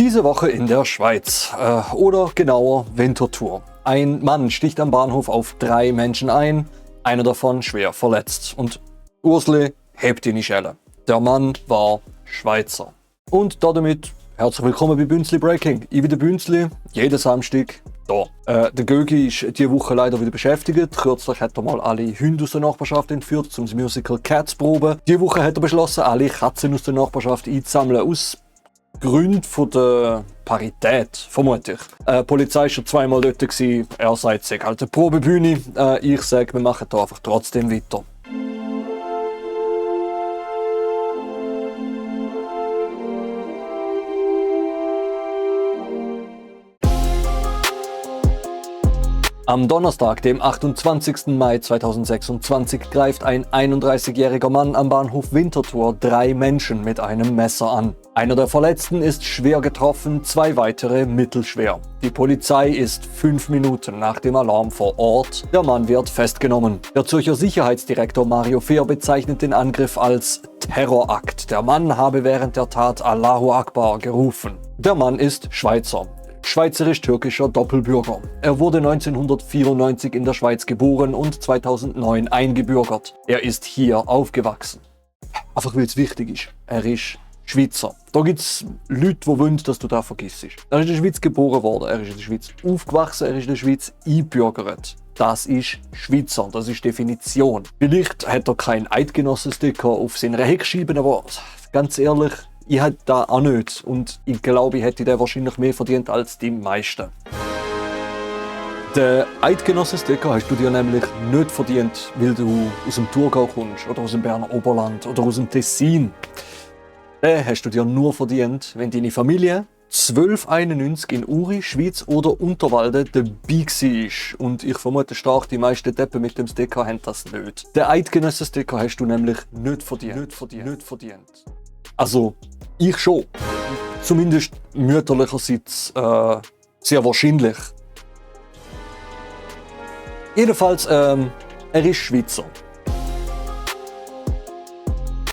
Diese Woche in der Schweiz, oder genauer Winterthur. Ein Mann sticht am Bahnhof auf 3 Menschen ein, einer davon schwer verletzt. Und Ursli hebt in die Schelle. Der Mann war Schweizer. Und damit herzlich willkommen bei Bünzli Breaking. Ich bin der Bünzli, jeden Samstag da. Der Gögi ist diese Woche leider wieder beschäftigt. Kürzlich hat er mal alle Hunde aus der Nachbarschaft entführt, um das Musical Cats zu proben. Diese Woche hat er beschlossen, alle Katzen aus der Nachbarschaft einzusammeln, aus Gründen von der Parität, vermute ich. Die Polizei war schon 2-mal dort gewesen. Er sagt, es sei halt eine Probebühne. Ich sage, wir machen da einfach trotzdem weiter. Am Donnerstag, dem 28. Mai 2026, greift ein 31-jähriger Mann am Bahnhof Winterthur 3 Menschen mit einem Messer an. Einer der Verletzten ist schwer getroffen, 2 weitere mittelschwer. Die Polizei ist 5 Minuten nach dem Alarm vor Ort. Der Mann wird festgenommen. Der Zürcher Sicherheitsdirektor Mario Fehr bezeichnet den Angriff als Terrorakt. Der Mann habe während der Tat Allahu Akbar gerufen. Der Mann ist Schweizer. Schweizerisch-türkischer Doppelbürger. Er wurde 1994 in der Schweiz geboren und 2009 eingebürgert. Er ist hier aufgewachsen. Einfach weil es wichtig ist. Er ist Schweizer. Da gibt es Leute, die wollen, dass du das vergisst. Er ist in der Schweiz geboren worden, er ist in der Schweiz aufgewachsen, er ist in der Schweiz eingebürgert. Das ist Schweizer, das ist Definition. Vielleicht hat er keinen Eidgenossen-Sticker auf seiner Heckscheibe, aber ganz ehrlich, ich hätte das auch nicht und ich glaube, ich hätte den wahrscheinlich mehr verdient als die meisten. Den Eidgenossen-Sticker hast du dir nämlich nicht verdient, weil du aus dem Thurgau kommst oder aus dem Berner Oberland oder aus dem Tessin. Den hast du dir nur verdient, wenn deine Familie 1291 in Uri, Schweiz oder Unterwalden dabei war. Und ich vermute stark, die meisten Deppen mit dem Sticker haben das nicht. Den Eidgenossen-Sticker hast du nämlich nicht verdient. Also, ich schon. Zumindest mütterlicherseits sehr wahrscheinlich. Jedenfalls, er ist Schweizer.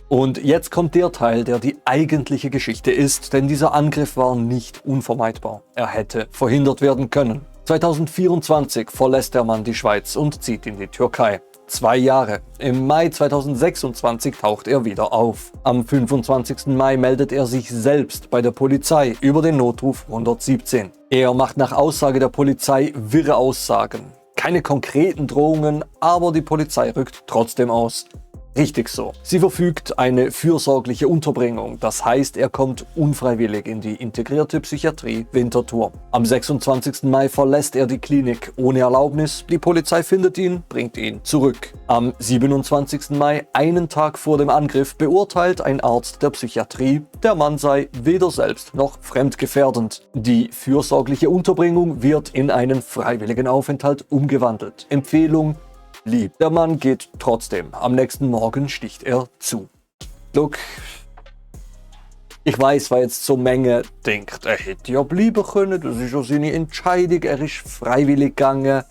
Und jetzt kommt der Teil, der die eigentliche Geschichte ist, denn dieser Angriff war nicht unvermeidbar. Er hätte verhindert werden können. 2024 verlässt der Mann die Schweiz und zieht in die Türkei. 2 Jahre. Im Mai 2026 taucht er wieder auf. Am 25. Mai meldet er sich selbst bei der Polizei über den Notruf 117. Er macht nach Aussage der Polizei wirre Aussagen. Keine konkreten Drohungen, aber die Polizei rückt trotzdem aus. Richtig so. Sie verfügt eine fürsorgliche Unterbringung, das heißt, er kommt unfreiwillig in die integrierte Psychiatrie Winterthur. Am 26. Mai verlässt er die Klinik ohne Erlaubnis, die Polizei findet ihn, bringt ihn zurück. Am 27. Mai, einen Tag vor dem Angriff, beurteilt ein Arzt der Psychiatrie, der Mann sei weder selbst noch fremdgefährdend. Die fürsorgliche Unterbringung wird in einen freiwilligen Aufenthalt umgewandelt. Empfehlung: lieb. Der Mann geht trotzdem. Am nächsten Morgen sticht er zu. Look, ich weiß, was jetzt so Menge denkt. Er hätte ja bleiben können, das ist ja seine Entscheidung, er ist freiwillig gegangen.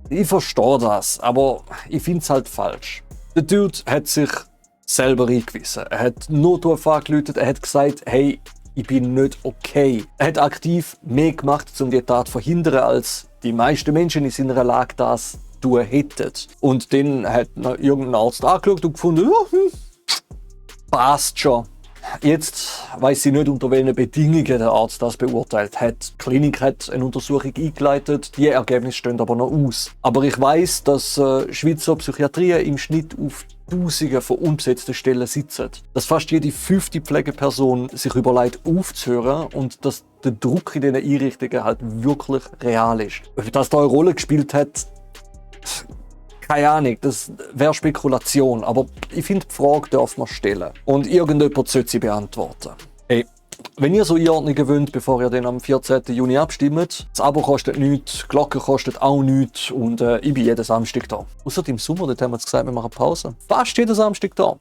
Ich verstehe das, aber ich finde es halt falsch. Der Dude hat sich selber eingewiesen. Er hat Notruf angerufen, er hat gesagt, hey, ich bin nicht okay. Er hat aktiv mehr gemacht, um die Tat zu verhindern, als die meisten Menschen in seiner Lage das tun hätten. Und dann hat irgendein Arzt angeschaut und gefunden, passt schon. Jetzt weiss ich nicht, unter welchen Bedingungen der Arzt das beurteilt hat. Die Klinik hat eine Untersuchung eingeleitet, die Ergebnisse stehen aber noch aus. Aber ich weiss, dass Schweizer Psychiatrien im Schnitt auf Tausende von unbesetzten Stellen sitzen. Dass fast jede 5. Pflegeperson sich überlegt, aufzuhören und dass der Druck in diesen Einrichtungen halt wirklich real ist. Ob das da eine Rolle gespielt hat, keine Ahnung, das wäre Spekulation, aber ich finde, die Frage darf man stellen. Und irgendjemand sollte sie beantworten. Hey, wenn ihr so Einordnungen wollt, bevor ihr dann am 14. Juni abstimmt, das Abo kostet nichts, die Glocke kostet auch nichts und ich bin jeden Samstag da. Ausser im Sommer, dort haben wir gesagt, wir machen Pause. Fast jeden Samstag da.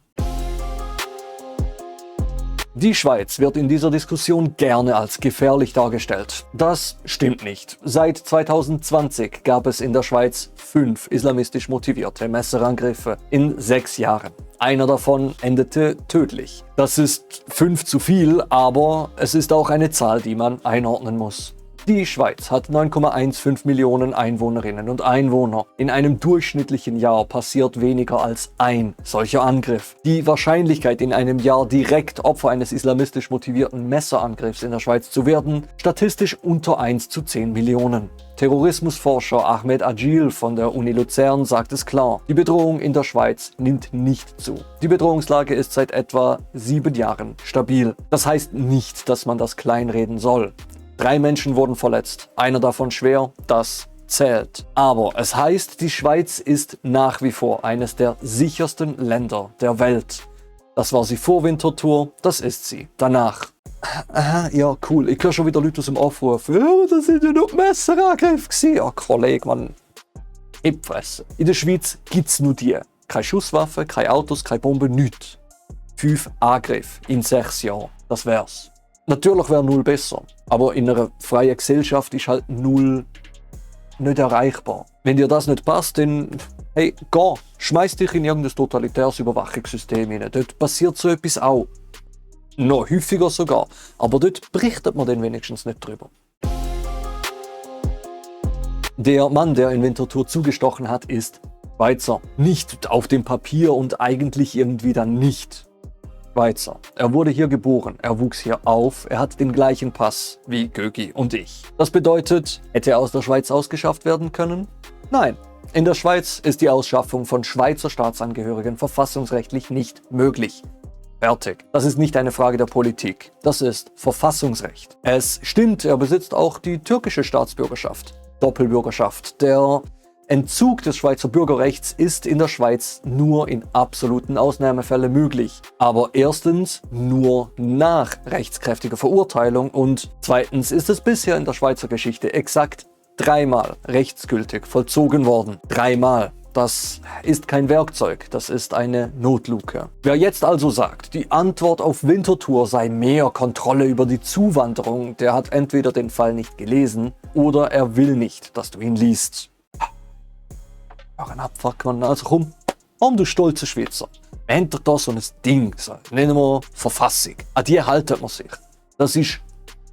Die Schweiz wird in dieser Diskussion gerne als gefährlich dargestellt. Das stimmt nicht. Seit 2020 gab es in der Schweiz 5 islamistisch motivierte Messerangriffe in 6 Jahren. Einer davon endete tödlich. Das ist 5 zu viel, aber es ist auch eine Zahl, die man einordnen muss. Die Schweiz hat 9,15 Millionen Einwohnerinnen und Einwohner. In einem durchschnittlichen Jahr passiert weniger als ein solcher Angriff. Die Wahrscheinlichkeit, in einem Jahr direkt Opfer eines islamistisch motivierten Messerangriffs in der Schweiz zu werden, statistisch unter 1 zu 10 Millionen. Terrorismusforscher Ahmed Agil von der Uni Luzern sagt es klar: Die Bedrohung in der Schweiz nimmt nicht zu. Die Bedrohungslage ist seit etwa 7 Jahren stabil. Das heißt nicht, dass man das kleinreden soll. 3 Menschen wurden verletzt, einer davon schwer, das zählt. Aber es heißt, die Schweiz ist nach wie vor eines der sichersten Länder der Welt. Das war sie vor Winterthur, das ist sie danach. Aha, ja cool, ich höre schon wieder Leute aus dem Aufruf. Ja, das sind ja nur Messerangriffe gewesen. Ja, Kollege, Mann, Ipfresse. In der Schweiz gibt es nur die. Keine Schusswaffen, keine Autos, keine Bomben, nichts. 5 Angriffe in 6 Jahren, das wär's. Natürlich wäre 0 besser, aber in einer freien Gesellschaft ist halt 0 nicht erreichbar. Wenn dir das nicht passt, dann hey, geh, schmeiß dich in irgendein totalitäres Überwachungssystem hinein. Dort passiert so etwas auch. Noch häufiger sogar, aber dort berichtet man dann wenigstens nicht drüber. Der Mann, der in Winterthur zugestochen hat, ist Schweizer. Nicht auf dem Papier und eigentlich irgendwie dann nicht Schweizer. Er wurde hier geboren, er wuchs hier auf, er hat den gleichen Pass wie Gögi und ich. Das bedeutet, hätte er aus der Schweiz ausgeschafft werden können? Nein. In der Schweiz ist die Ausschaffung von Schweizer Staatsangehörigen verfassungsrechtlich nicht möglich. Fertig. Das ist nicht eine Frage der Politik, das ist Verfassungsrecht. Es stimmt, er besitzt auch die türkische Staatsbürgerschaft, Doppelbürgerschaft. Der Entzug des Schweizer Bürgerrechts ist in der Schweiz nur in absoluten Ausnahmefällen möglich. Aber erstens nur nach rechtskräftiger Verurteilung und zweitens ist es bisher in der Schweizer Geschichte exakt 3-mal rechtsgültig vollzogen worden. 3-mal. Das ist kein Werkzeug, das ist eine Notluke. Wer jetzt also sagt, die Antwort auf Winterthur sei mehr Kontrolle über die Zuwanderung, der hat entweder den Fall nicht gelesen oder er will nicht, dass du ihn liest. Ein Abfuck, Mann. Also komm, du stolze Schweizer. Wir haben doch da so ein Ding, so, nennen wir Verfassung. An die halten wir sich. Das ist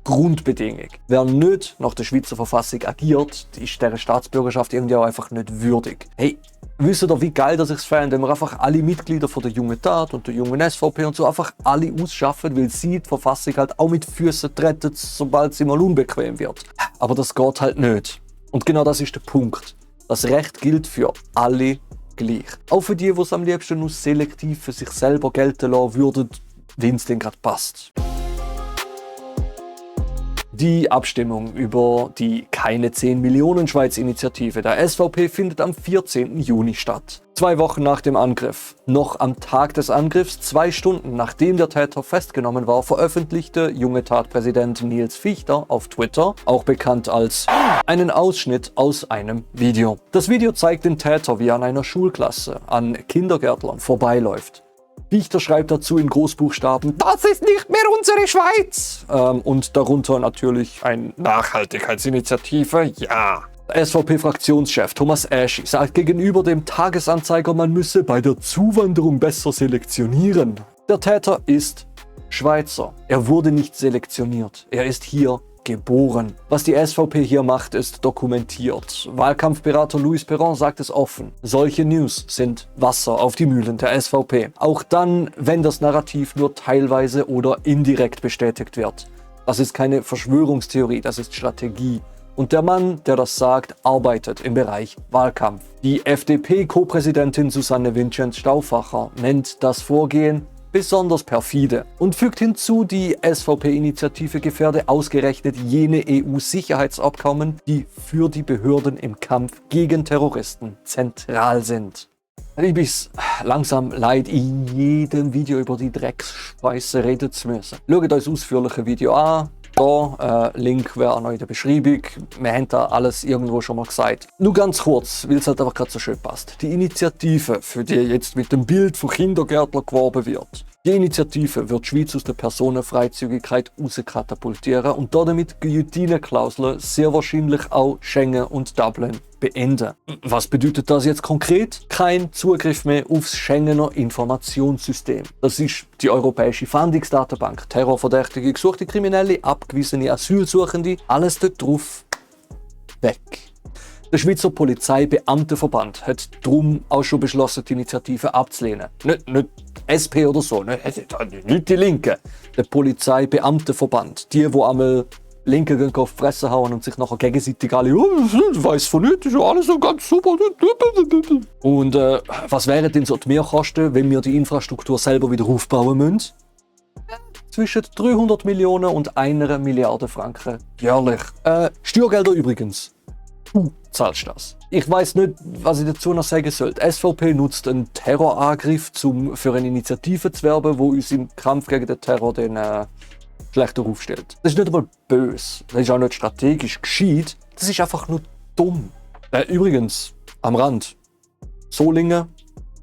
Grundbedingung. Wer nicht nach der Schweizer Verfassung agiert, ist dieser Staatsbürgerschaft irgendwie auch einfach nicht würdig. Hey, wisst ihr, wie geil das ich es fände, wenn wir einfach alle Mitglieder von der Jungen Tat und der Jungen SVP und so einfach alle ausschaffen, weil sie die Verfassung halt auch mit Füßen treten, sobald sie mal unbequem wird. Aber das geht halt nicht. Und genau das ist der Punkt. Das Recht gilt für alle gleich. Auch für die es am liebsten nur selektiv für sich selber gelten lassen würden, wenn es denen gerade passt. Die Abstimmung über die Keine 10 Millionen Schweiz-Initiative der SVP findet am 14. Juni statt. 2 Wochen nach dem Angriff. Noch am Tag des Angriffs, 2 Stunden nachdem der Täter festgenommen war, veröffentlichte Junge Tat-Präsident Nils Fichter auf Twitter, auch bekannt als, einen Ausschnitt aus einem Video. Das Video zeigt den Täter, wie er an einer Schulklasse an Kindergärtlern vorbeiläuft. Fichter schreibt dazu in Großbuchstaben: Das ist nicht mehr unsere Schweiz! Und darunter natürlich eine Nachhaltigkeitsinitiative, ja. Der SVP-Fraktionschef Thomas Aschi sagt gegenüber dem Tagesanzeiger, man müsse bei der Zuwanderung besser selektionieren. Der Täter ist Schweizer. Er wurde nicht selektioniert. Er ist hier geboren. Was die SVP hier macht, ist dokumentiert. Wahlkampfberater Louis Perron sagt es offen. Solche News sind Wasser auf die Mühlen der SVP. Auch dann, wenn das Narrativ nur teilweise oder indirekt bestätigt wird. Das ist keine Verschwörungstheorie, das ist Strategie. Und der Mann, der das sagt, arbeitet im Bereich Wahlkampf. Die FDP-Co-Präsidentin Susanne Vincenz-Stauffacher nennt das Vorgehen besonders perfide und fügt hinzu, die SVP-Initiative gefährde ausgerechnet jene EU-Sicherheitsabkommen, die für die Behörden im Kampf gegen Terroristen zentral sind. Ich bin's langsam leid, in jedem Video über die Drecksscheiße reden zu müssen. Schaut euch das ausführliche Video an. Da, Link wäre auch noch in der Beschreibung. Wir haben da alles irgendwo schon mal gesagt. Nur ganz kurz, weil es halt einfach gerade so schön passt. Die Initiative, für die jetzt mit dem Bild von Kindergärtler geworben wird, Die Initiative wird die Schweiz aus der Personenfreizügigkeit rauskatapultieren und damit Guillotine-Klauseln sehr wahrscheinlich auch Schengen und Dublin beenden. Was bedeutet das jetzt konkret? Kein Zugriff mehr aufs Schengener Informationssystem. Das ist die europäische Fahndungsdatenbank. Terrorverdächtige, gesuchte Kriminelle, abgewiesene Asylsuchende, alles dort drauf weg. Der Schweizer Polizeibeamtenverband hat darum auch schon beschlossen, die Initiative abzulehnen. Nicht SP oder so, nicht die Linken. Der Polizeibeamtenverband. Die einmal Linke gehen auf die Fresse hauen und sich nachher gegenseitig alle ich weiss von nichts, ist ja alles so ganz super. Und was wären denn so die Mehrkosten, wenn wir die Infrastruktur selber wieder aufbauen müssen? Zwischen 300 Millionen und 1 Milliarde Franken jährlich. Steuergelder übrigens. Du zahlst das. Ich weiss nicht, was ich dazu noch sagen soll. Die SVP nutzt einen Terrorangriff, um für eine Initiative zu werben, die uns im Kampf gegen den Terror schlechter aufstellt. Das ist nicht einmal böse. Das ist auch nicht strategisch gescheit. Das ist einfach nur dumm. Übrigens, am Rand. Solingen,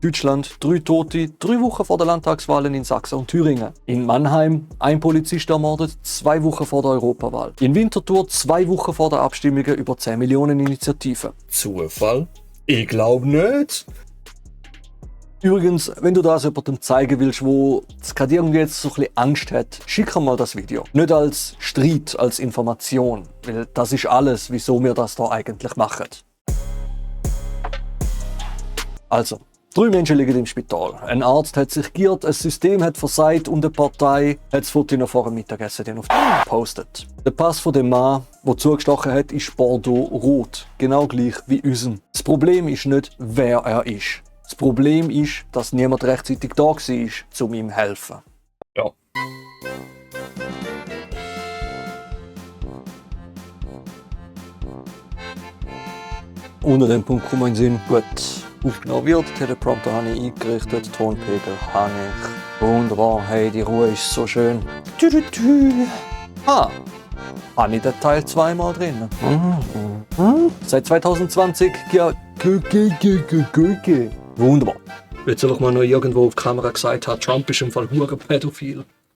Deutschland, 3 Tote, 3 Wochen vor der Landtagswahlen in Sachsen und Thüringen. In Mannheim, ein Polizist ermordet, 2 Wochen vor der Europawahl. In Winterthur, 2 Wochen vor der Abstimmungen über 10 Millionen Initiativen. Zufall? Ich glaube nicht. Übrigens, wenn du das jemandem zeigen willst, wo gerade irgendwie jetzt so ein bisschen Angst hat, schick ihm mal das Video. Nicht als Streit, als Information. Weil das ist alles, wieso wir das da eigentlich machen. Also. 3 Menschen liegen im Spital. Ein Arzt hat sich geirrt, ein System hat versagt und eine Partei hat das Foto noch vor dem Mittagessen auf den gepostet. Der Pass von dem Mann, der zugestochen hat, ist Bordeaux-Rot. Genau gleich wie unser. Das Problem ist nicht, wer er ist. Das Problem ist, dass niemand rechtzeitig da war, um ihm zu helfen. Ja. Unter dem Punkt kommt mein Sinn. Gut. Aufgenommen wird, Teleprompter habe ich eingerichtet, Tonpegel habe ich. Wunderbar, hey, die Ruhe ist so schön. Habe ich den Teil 2 mal drin. Seit 2020, ja, wunderbar. Jetzt soll ich mal noch irgendwo auf Kamera gesagt haben, Trump ist im Fall hure pädophil.